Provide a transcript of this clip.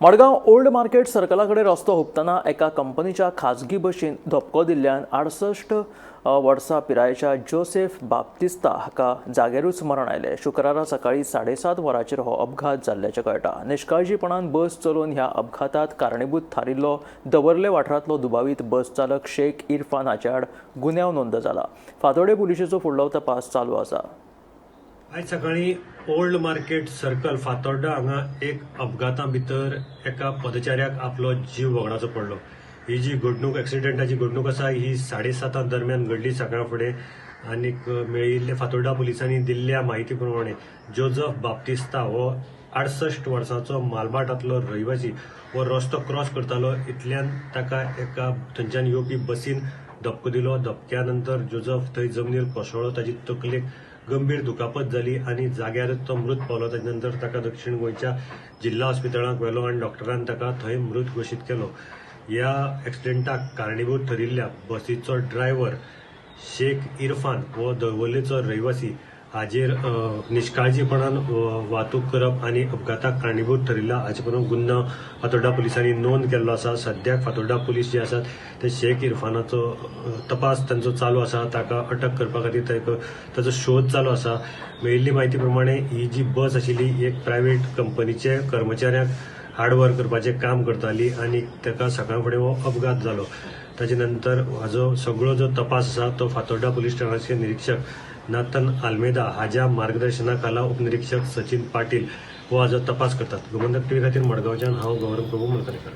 Madgaon old market सर्कलाकडे रस्तो हुपतना एका कंपनीच्या खाजगी बशीन धपको दिल्ल्यान 68 वर्सां पिरायेच्या जोसेफ बाप्तिस्ता हाका जागेरूच मरण आयले। शुक्रारा सकाळी 7:30 वरांचेर हो अपघात जाल्ल्याचें कळटा। निश्काळजीपणान बस चलोवन ह्या अपघातांत कारणीभूत थारिल्लो दवर्ले वाठारांतलो दुबावीत बस चालक शेख इरफान हाचे आड गुन्यांव नोंद जाला। फातोर्डे पुलिशेचो फुडलो तपास चालू आसा। आज सकाळी ओल्ड मार्केट सर्कल फातोर्डा हांगा एक अपघाता भितर एका पदचाऱ्याक आपलो जीव वगडाचो पडलो। ही जी घडणूक एक्सिडेंटाची घडणूक आसा ही 7:30 दरम्यान घडली सकाळ फुडें। आनीक मेळिल्ले फातोर्डा पुलिसांनी दिल्ल्या म्हायती प्रमाणे जोसेफ बाप्तिस्ता हो 68 वर्सांचो मालबाटांतलो रहिवासी हो रस्तो क्रॉस करतालो इतल्यान ताका एका थंयच्यान येवपी बसीन धपको दिलो। धपक्या नंतर जोसेफ थंय जमनीर कोसळ्ळो। ताची तकलेक गंभीर दुखापत जाली आनी जाग्यारच तो मृत पावलो। ताचे नंतर ताका दक्षिण गोंयच्या जिल्हा हॉस्पिटलांत व्हेलो आनी डॉक्टरान ताका थंय मृत घोशीत केलो। ह्या एक्सिडेंटाक कारणीभूत ठरिल्ल्या बसीचो ड्रायव्हर शेख इरफान हो दवर्लेचो रहिवासी हाजेर निश्काळजीपणान वाहतूक करप आनी अपघाताक कारणीभूत ठरिल्ला हाचे करून गुन्यांव फातोर्डा पुलिसांनी नोंद केल्लो आसा। सद्याक फातोर्डा पुलीस जे आसात ते शेख इरफानाचो तपास तांचो चालू आसा। ताका अटक करपा खातीर ताचो शोध चालू आसा। मेळिल्ली म्हायती प्रमाणे ही जी बस आशिल्ली एक प्रायव्हेट कंपनीचे कर्मचाऱ्यांक हार्डवर्क करपाचें काम करताली आनी ताका सकाळ फुडें हो अपघात जालो। ताचे नंतर हाजो सगळो जो तपास आसा तो फातोर्डा पुलीस स्टेशनाचे निरीक्षक नाथन आल्मेदा हाज्या मार्गदर्शनाखाला उपनिरीक्षक सचिन पाटील हो हाजो तपास करतात। गोमंतक टीव्ही खातीर मडगांवच्यान हांव गौरव प्रभू मलकरेकर।